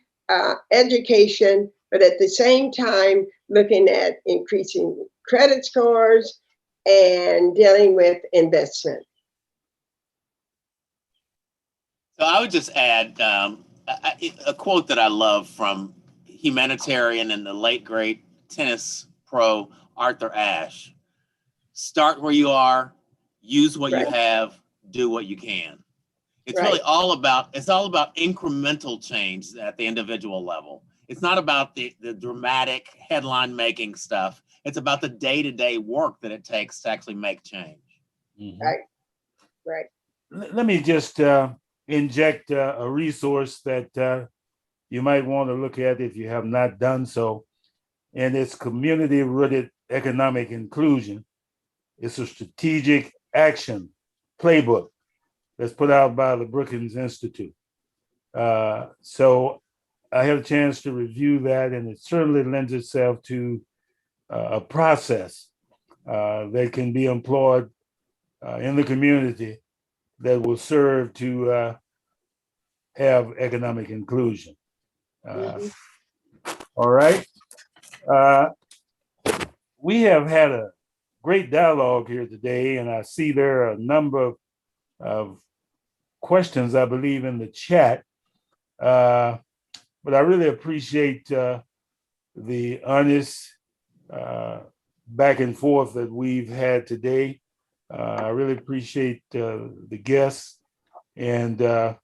education, but at the same time, looking at increasing credit scores and dealing with investment. So I would just add a quote that I love from humanitarian and the late great tennis pro Arthur Ashe. Start where you are, use what you have, do what you can. It's really all about incremental change at the individual level. It's not about the dramatic headline making stuff. It's about the day-to-day work that it takes to actually make change. Mm-hmm. Right. Let me just inject a resource that you might want to look at if you have not done so, and it's community-rooted economic inclusion. It's a strategic action playbook that's put out by the Brookings Institute. So I had a chance to review that, and it certainly lends itself to a process that can be employed in the community that will serve to have economic inclusion. All right. We have had a great dialogue here today, and I see there are a number of questions, I believe, in the chat. But I really appreciate the honest back and forth that we've had today. I really appreciate the guests, and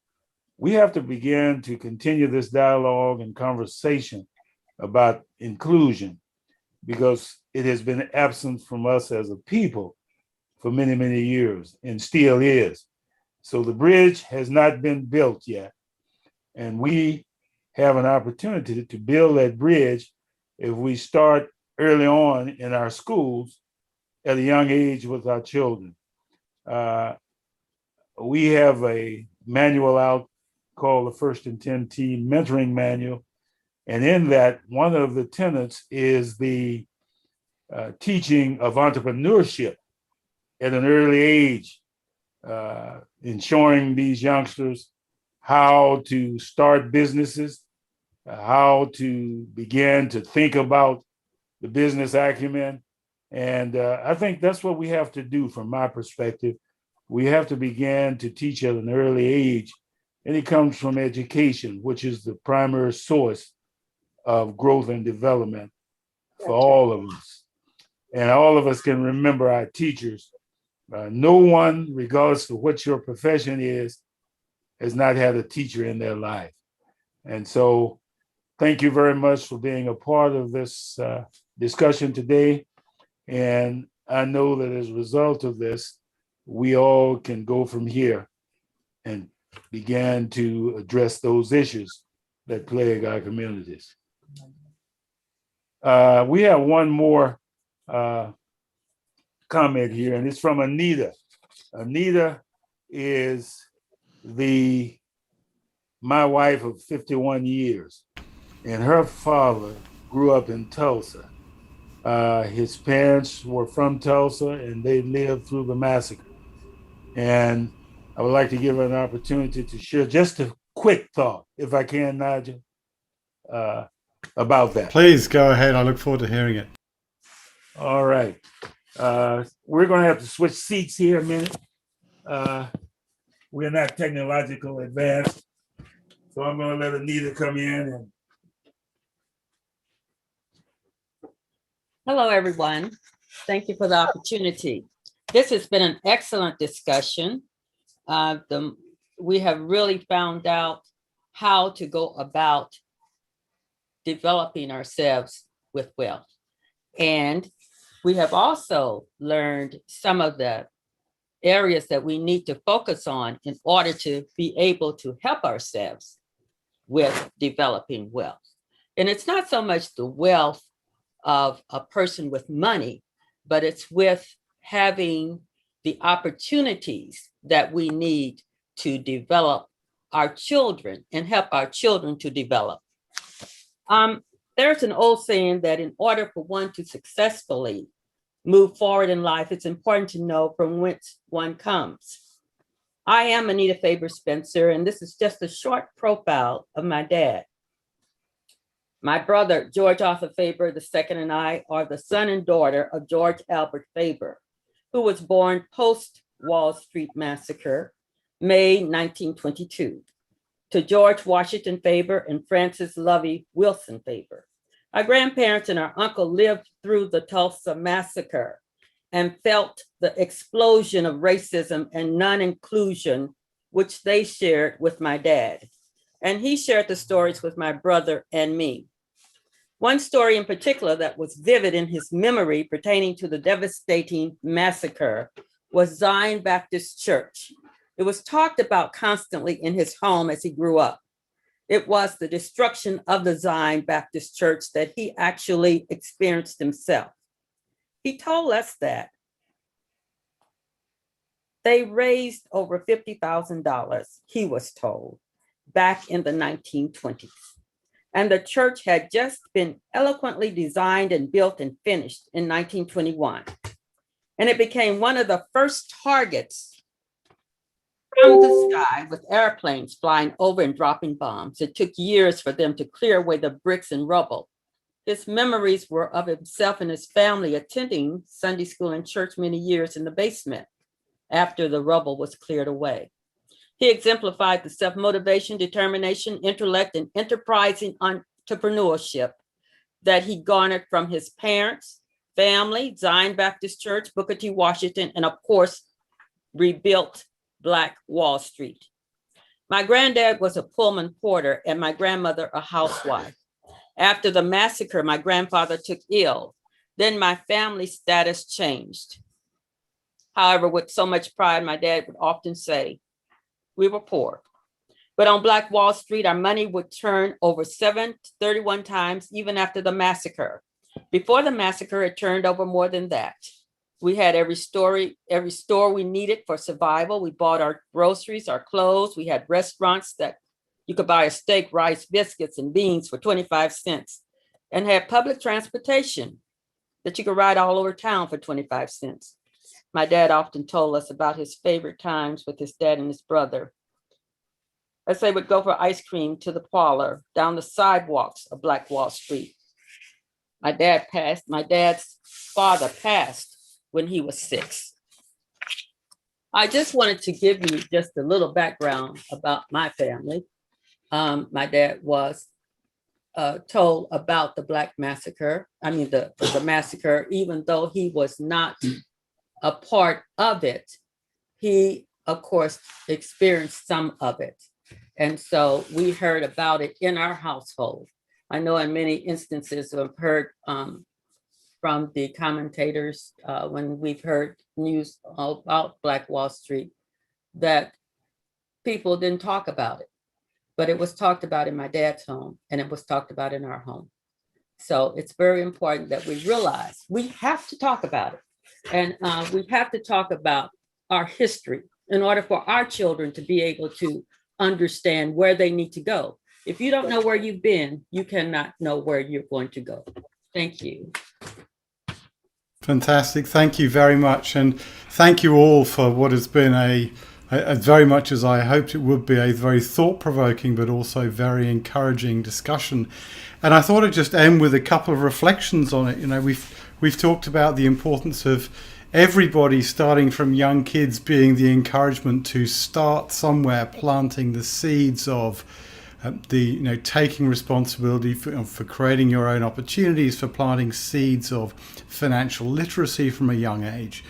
we have to begin to continue this dialogue and conversation about inclusion, because it has been absent from us as a people for many, many years and still is. So the bridge has not been built yet. And we have an opportunity to build that bridge if we start early on in our schools at a young age with our children. We have a manual out called the First and 10 Team Mentoring Manual. And in that, one of the tenets is the teaching of entrepreneurship at an early age, ensuring these youngsters how to start businesses, how to begin to think about the business acumen. And I think that's what we have to do from my perspective. We have to begin to teach at an early age. And it comes from education, which is the primary source of growth and development for all of us. And all of us can remember our teachers. No one, regardless of what your profession is, has not had a teacher in their life. And so thank you very much for being a part of this discussion today. And I know that as a result of this, we all can go from here and begin to address those issues that plague our communities. We have one more comment here, and it's from Anita. Anita is my wife of 51 years, and her father grew up in Tulsa. His parents were from Tulsa, and they lived through the massacre. And I would like to give her an opportunity to share just a quick thought, if I can, Nigel, about that. Please go ahead. I look forward to hearing it. All right. We're going to have to switch seats here a minute. We're not technologically advanced. So I'm going to let Anita come in. And hello, everyone. Thank you for the opportunity. This has been an excellent discussion. We have really found out how to go about developing ourselves with wealth. And we have also learned some of the areas that we need to focus on in order to be able to help ourselves with developing wealth. And it's not so much the wealth of a person with money, but it's with having the opportunities that we need to develop our children and help our children to develop. There's an old saying that in order for one to successfully move forward in life, it's important to know from whence one comes. I am Anita Faber Spencer, and this is just a short profile of my dad. My brother, George Arthur Faber II, and I are the son and daughter of George Albert Faber, who was born post-Wall Street Massacre, May 1922, to George Washington Faber and Frances Lovey Wilson Faber. Our grandparents and our uncle lived through the Tulsa Massacre and felt the explosion of racism and non-inclusion, which they shared with my dad. And he shared the stories with my brother and me. One story in particular that was vivid in his memory pertaining to the devastating massacre was Zion Baptist Church. It was talked about constantly in his home as he grew up. It was the destruction of the Zion Baptist Church that he actually experienced himself. He told us that they raised over $50,000, he was told, back in the 1920s. And the church had just been eloquently designed and built and finished in 1921. And it became one of the first targets from the sky with airplanes flying over and dropping bombs. It took years for them to clear away the bricks and rubble. His memories were of himself and his family attending Sunday school and church many years in the basement after the rubble was cleared away. He exemplified the self-motivation, determination, intellect, and enterprising entrepreneurship that he garnered from his parents, family, Zion Baptist Church, Booker T. Washington, and of course, rebuilt Black Wall Street. My granddad was a Pullman porter and my grandmother a housewife. After the massacre, my grandfather took ill. Then my family status changed. However, with so much pride, my dad would often say, we were poor. But on Black Wall Street, our money would turn over 7 to 31 times even after the massacre. Before the massacre, it turned over more than that. We had every store we needed for survival. We bought our groceries, our clothes. We had restaurants that you could buy a steak, rice, biscuits, and beans for 25 cents, and had public transportation that you could ride all over town for 25 cents. My dad often told us about his favorite times with his dad and his brother, as they would go for ice cream to the parlor down the sidewalks of Black Wall Street. My dad's father passed when he was 6. I just wanted to give you just a little background about my family. My dad was told about the Black massacre. I mean, the massacre, even though he was not a part of it, he, of course, experienced some of it. And so we heard about it in our household. I know in many instances I've heard from the commentators when we've heard news about Black Wall Street that people didn't talk about it, but it was talked about in my dad's home and it was talked about in our home. So it's very important that we realize we have to talk about it, and we have to talk about our history in order for our children to be able to understand where they need to go. If you don't know where you've been, you cannot know where you're going to go. Thank you. Fantastic. Thank you very much. And thank you all for what has been a very much as I hoped it would be, a very thought-provoking but also very encouraging discussion. And I thought I'd just end with a couple of reflections on it. You know, we've talked about the importance of everybody, starting from young kids, being the encouragement to start somewhere, planting the seeds of taking responsibility for creating your own opportunities, for planting seeds of financial literacy from a young age.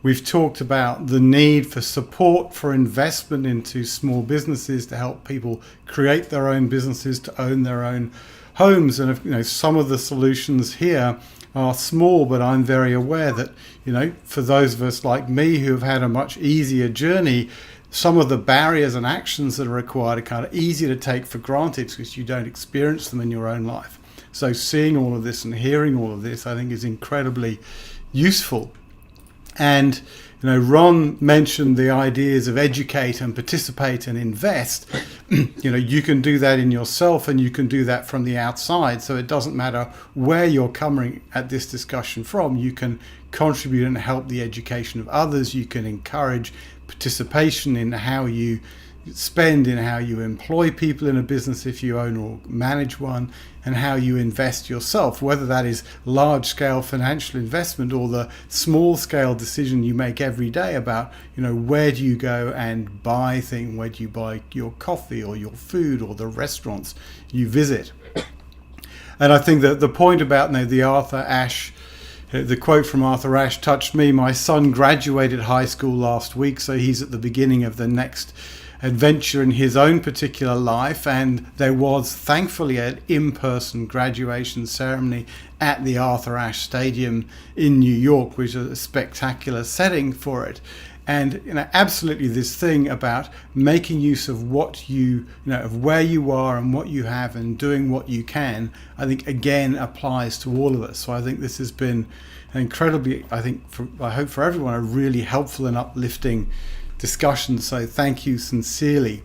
We've talked about the need for support for investment into small businesses to help people create their own businesses, to own their own homes. And some of the solutions here are small, but I'm very aware that, for those of us like me who have had a much easier journey, some of the barriers and actions that are required are kind of easy to take for granted because you don't experience them in your own life. So seeing all of this and hearing all of this, I think, is incredibly useful. And Ron mentioned the ideas of educate and participate and invest. You can do that in yourself and you can do that from the outside. So it doesn't matter where you're coming at this discussion from. You can contribute and help the education of others. You can encourage participation in how you spend, in how you employ people in a business if you own or manage one, and how you invest yourself, whether that is large-scale financial investment or the small-scale decision you make every day about, where do you go and buy things, where do you buy your coffee or your food or the restaurants you visit. And I think that the point about the Arthur Ashe, the quote from Arthur Ashe touched me. My son graduated high school last week, so he's at the beginning of the next adventure in his own particular life, and there was thankfully an in-person graduation ceremony at the Arthur Ashe Stadium in New York, which is a spectacular setting for it. And absolutely this thing about making use of what of where you are and what you have and doing what you can, I think again applies to all of us. So I think this has been an incredibly, I hope for everyone, a really helpful and uplifting discussion. So thank you sincerely.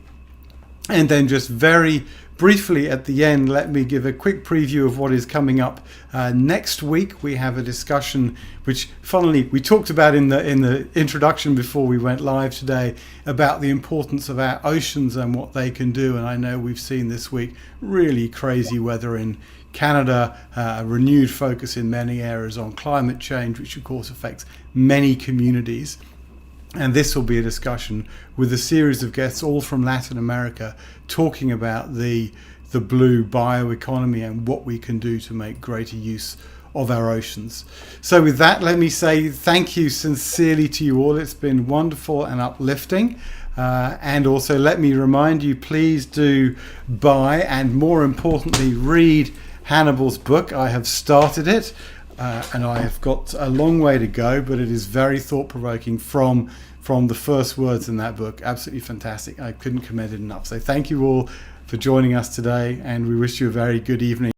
And then just very briefly at the end, let me give a quick preview of what is coming up next week. We have a discussion which, funnily, we talked about in the introduction before we went live today about the importance of our oceans and what they can do. And I know we've seen this week really crazy weather in Canada, a renewed focus in many areas on climate change, which of course affects many communities. And this will be a discussion with a series of guests, all from Latin America, talking about the blue bioeconomy and what we can do to make greater use of our oceans. So with that, let me say thank you sincerely to you all. It's been wonderful and uplifting. And also let me remind you, please do buy and more importantly, read Hannibal's book. I have started it. And I have got a long way to go, but it is very thought-provoking from the first words in that book. Absolutely fantastic. I couldn't commend it enough. So thank you all for joining us today, and we wish you a very good evening.